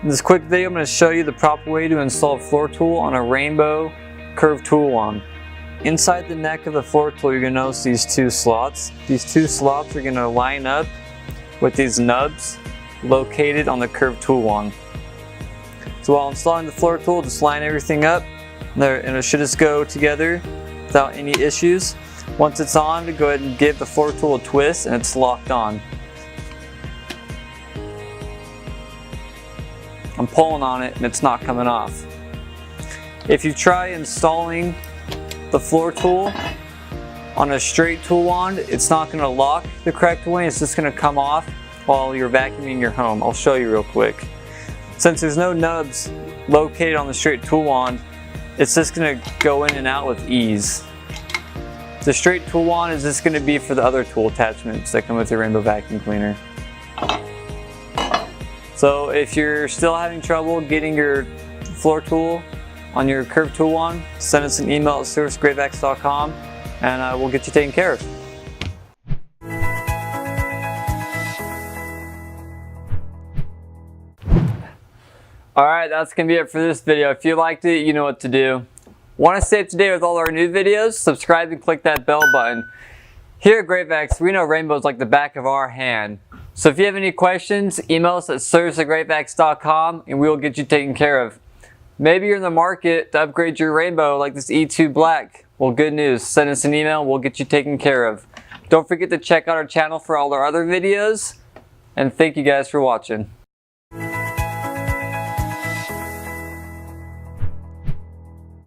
In this quick video, I'm going to show you the proper way to install a floor tool on a Rainbow curved tool wand. Inside the neck of the floor tool, you're going to notice these two slots. These two slots are going to line up with these nubs located on the curved tool wand. So while installing the floor tool, just line everything up and it should just go together without any issues. Once it's on, go ahead and give the floor tool a twist and it's locked on. I'm pulling on it and it's not coming off. If you try installing the floor tool on a straight tool wand, it's not going to lock the correct way. It's just going to come off while you're vacuuming your home. I'll show you real quick. Since there's no nubs located on the straight tool wand, it's just going to go in and out with ease. The straight tool wand is just going to be for the other tool attachments that come with your Rainbow vacuum cleaner. So if you're still having trouble getting your floor tool on your curved tool wand, send us an email at service@greatvacs.com and we'll get you taken care of. Alright, that's going to be it for this video. If you liked it, you know what to do. Want to stay up to date with all our new videos? Subscribe and click that bell button. Here at Great Vacs, we know Rainbow is like the back of our hand. So if you have any questions, email us at service@greatvacs.com and we will get you taken care of. Maybe you're in the market to upgrade your Rainbow like this E2 Black. Well, good news. Send us an email and we'll get you taken care of. Don't forget to check out our channel for all our other videos. And thank you guys for watching.